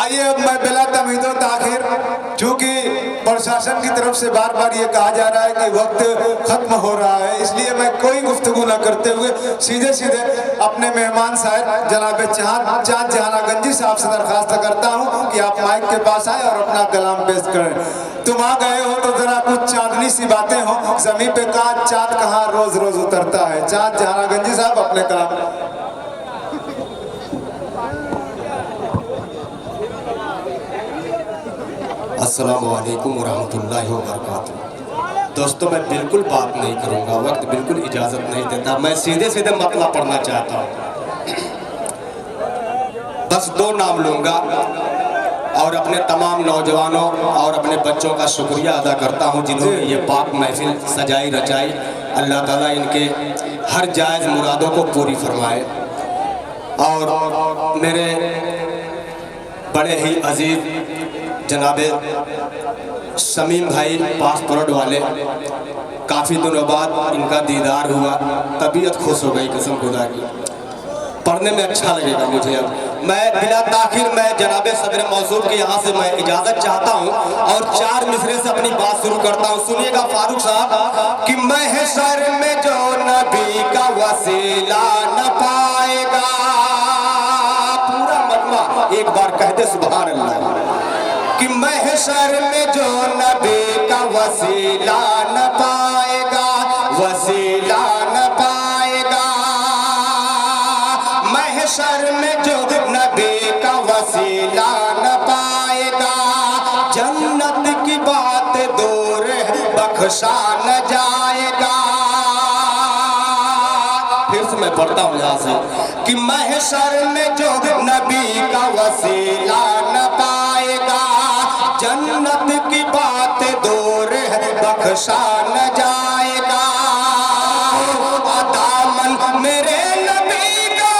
आइए अब मैं बिला तमीज़ो ताखिर, चूंकि प्रशासन की तरफ से बार बार ये कहा जा रहा है कि वक्त खत्म हो रहा है, इसलिए मैं कोई गुफ्तगू न करते हुए सीधे सीधे अपने मेहमान साहब जनाब चाँद जहानागंजी साहब से दरख्वास्त करता हूँ कि आप माइक के पास आए और अपना कलाम पेश करें। तुम आ गए हो तो जरा कुछ चांदनी सी बातें हो, जमीन पे कहाँ चाँद कहाँ रोज रोज उतरता है। चाँद जहानागंजी साहब अपने कलाम। अस्सलामु अलैकुम वरहमतुल्लाहि वबरकातुहू। दोस्तों, मैं बिल्कुल बात नहीं करूंगा, वक्त बिल्कुल इजाज़त नहीं देता। मैं सीधे सीधे मतलब पढ़ना चाहता हूँ। बस दो नाम लूँगा और अपने तमाम नौजवानों और अपने बच्चों का शुक्रिया अदा करता हूँ जिन्होंने ये पाक महफिल सजाई रचाई। अल्लाह ताला इनके हर जायज़ मुरादों को पूरी फरमाए। और मेरे बड़े ही अजीज़ जनाबे शमीम भाई पासपोर्ट वाले, काफ़ी दिनों बाद इनका दीदार हुआ, तबीयत खुश हो गई कसम खुदा की। पढ़ने में अच्छा लगेगा मुझे। अब मैं बिला ताखिर मैं जनाबे सदर मौजूद के यहाँ से मैं इजाज़त चाहता हूँ और 4 मिसरे से अपनी बात शुरू करता हूँ। सुनिएगा फारूक साहब कि महशर में जो नबी का वसीला न पाएगा, पूरा मजमा एक बार कह दे सुभान अल्लाह, कि महशर में जो नबी का वसीला न पाएगा, वसीला न पाएगा। महशर में जो नबी का वसीला न पाएगा, जन्नत की बात दूर बख्शा न जाएगा। फिर से मैं पढ़ता हूँ यहाँ से कि महशर में जो नबी का वसीला न पाएगा, जन्नत की बात दूर है बख्शा न जाएगा। दामन मेरे नबी का,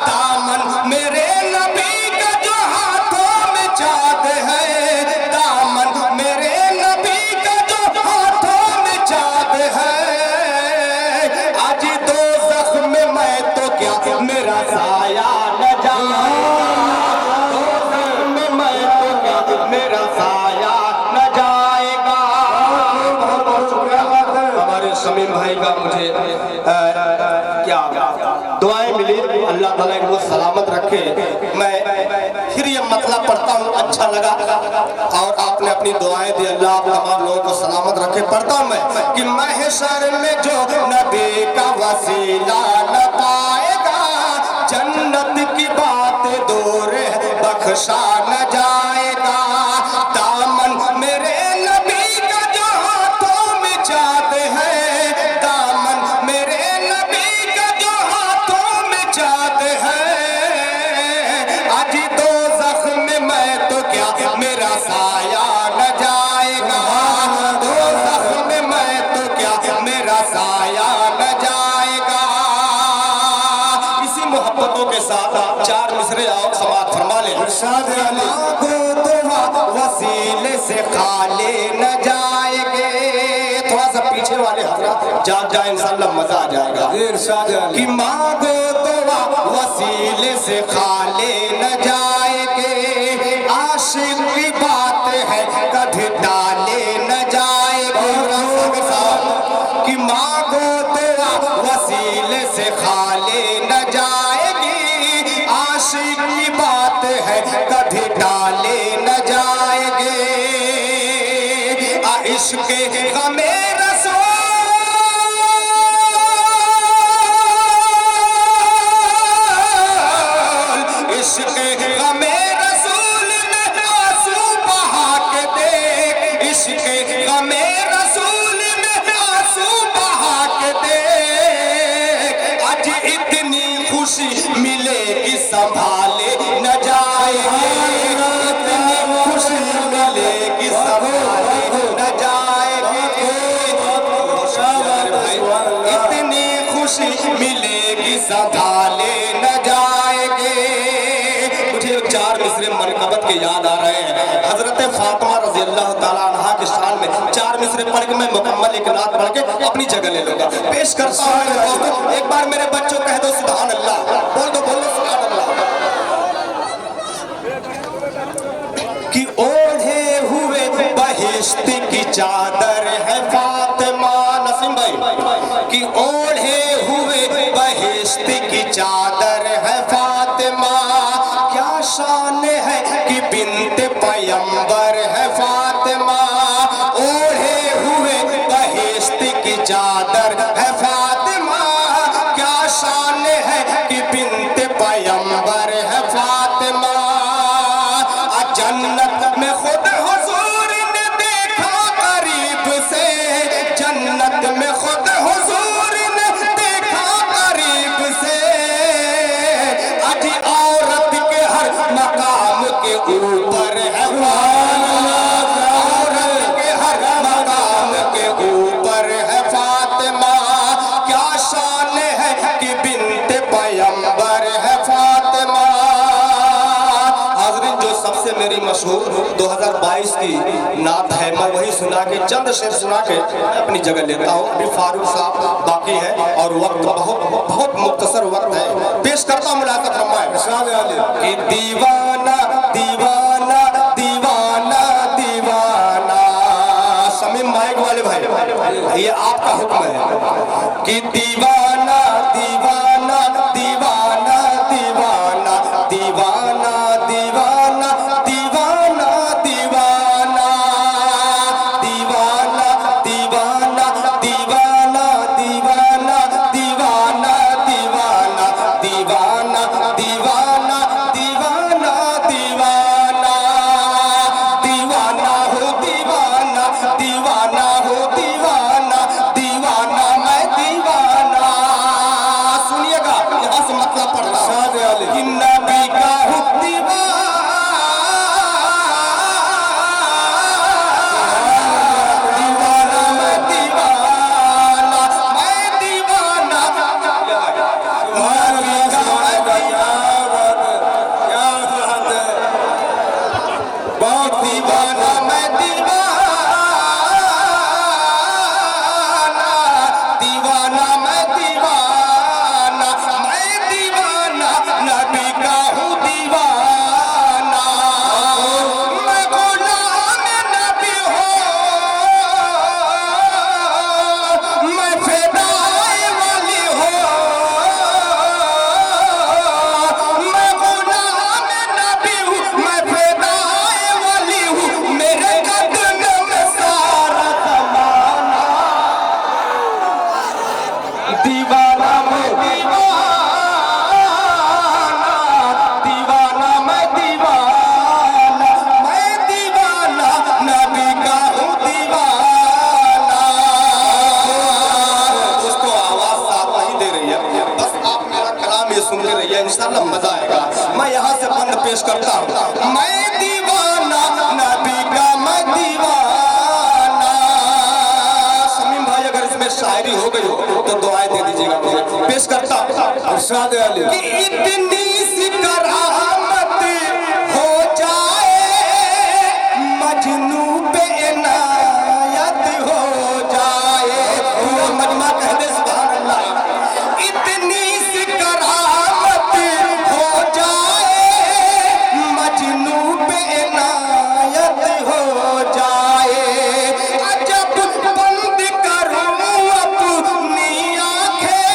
दामन मेरे नबी का जो हाथों में चाँद है, दामन मेरे नबी का जो हाथों में चाँद है। आज दो जख्म में मैं तो क्या मेरा साया न जाएगा, में मैं तो क्या मेरा साया न जाएगा। बहुत बहुत शुक्रिया हमारे शमीम भाई का, मुझे क्या दुआएं मिली, अल्लाह ताला इनको सलामत रखे। मैं फिर ये मतलब पढ़ता हूँ, अच्छा लगा और आपने अपनी दुआएं दी, अल्लाह आप तमाम लोगों को सलामत रखे। पढ़ता हूँ मैं कि महशर में जो नबी का वसीला न पाएगा, जन्नत की बात दूर है बख्शा न जाएगा। दामन मेरे नबी का जो हाथों में चाँद है, दामन मेरे नबी का जो हाथों में चाँद है। आज दो जख्म में मैं तो क्या मेरा साया न जाएगा, दो जख्म में मैं तो क्या मेरा साया न जाएगा। इसी मोहब्बतों के साथ 4 मिसरे आओ समाप्त फरमा ले। वसीले से खाले न जाएंगे, थोड़ा सा पीछे वाले हजरात जान जाए इंशाअल्लाह मजा आ जाएगा। कि मांगो तो वसीले से खाले न जाएंगे, आशिक की बात है कभी डाले न जाएंगे। कि मांगो तो वसीले से खाले न जाएगी, आशिक की बात है कभी डाले न जाएंगे। इश्क़ गमे रसूल, इश्क़ गमे रसूल में आंसू बहा के देख, इश्क़ गमे रसूल में आंसू बहा के देख। आज इतनी खुशी मिलेगी संभाले न जाएगी, इतनी खुशी मिलेगी संभाले न जाएगी। इतनी खुशी मिलेगी संभाले न जाएगी। मुझे 4 मिसरे मरकबत के याद आ रहे हैं। हजरत फातिमा रज़ी अल्लाह ताला अन्हा के शान में 4 मिसरे पढ़ के मैं मुकम्मल एक नात पढ़ के अपनी जगह ले लूंगा। पेश करता हूं मेरे दोस्तों, एक बार मेरे बच्चों कह दो सुभान अल्लाह, बोल दो सुभान अल्लाह। कि ओढ़े हुए बहिश्त की चादर है फातिमा, नसीम भाई, कि ओढ़े हुए बहिश्त की चादर है फातिमा, क्या शान है कि बिन्त पैगंबर है फातिमा, ओढ़े हुए बहिश्त की चादर है फातिमा, क्या शान है कि बिन्त पैगंबर है फातिमा। जन्नत में खुद हुजूर ने देखा करीब से, जन्नत में खुद हुजूर ने देखा करीब से, अजी औरत के हर मकाम के ऊपर है औरत के हर मकाम के ऊपर है फातिमा, क्या शान है कि बिन्त पैगंबर है फातिमा। सबसे मेरी मशहूर 2022 की नात है, मैं वही सुना के चंद शेर सुना के अपनी जगह लेता हूँ। अभी फारूक साहब बाकी है और वक्त बहुत मुख्तसर वक्त है। पेश करता हूँ मुलाकात कि दीवाना दीवाना दीवाना दीवाना, समीम माइक वाले भाई ये आपका हुक्म है कि दीवाना दीवाना दीवाना दीवाना दीवाना दीवाना दीवाना दीवाना दीवाना दीवाना दीवाना दीवाना दीवाना दीवाना दीवाना दीवाना दीवाना दीवाना दीवाना हो दीवाना दीवाना हो दीवाना दीवाना मैं दीवाना। सुनिएगा यहाँ से मतलब पढ़ता कि नबी का हूँ दीवाना, दीवाना मैं दीवाना, मैं दीवाना, बहुत दीवाना मैं दीवाना, दीवाना मैं दीवाना, मैं दीवाना नबी का हूँ दीवाना, मैं गुलाम नबी हो, मैं फिदाए वाली हो, मैं गुलाम नबी हूँ, मैं फिदाए वाली हूँ, मेरे कदम में सारा ज़माना, दीवाना मैं दीवाना, दीवाना मैं दीवाना, मैं दीवाना नबी का हूँ दीवाना। दोस्तों आवाज साफ नहीं दे रही है, बस आप मेरा कलाम ये सुनते रहिए, इंशाल्लाह मजा आएगा। मैं यहाँ से बंद पेश करता हूँ, मैं दीवाना नबी का मैं दीवाना। समीम भाई अगर इसमें शायरी हो गई हो तो दुआएं दे दीजिएगा मुझे। पेश करता कि इतनी सी करामत हो जाए, मजनू पे इनायत हो जाए, पूरा मजमा कह दे सुभान अल्लाह। इतनी सी करामत हो जाए, मजनू पे इनायत हो जाए, अजब बंद करूं अपनी आंखें,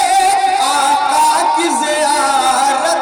आका की ज़ियारत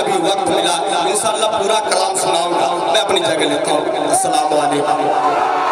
कभी वक्त मिला इंशाअल्लाह पूरा कलाम सुनाऊंगा। मैं अपनी जगह लेता हूँ। अस्सलाम वालेकुम।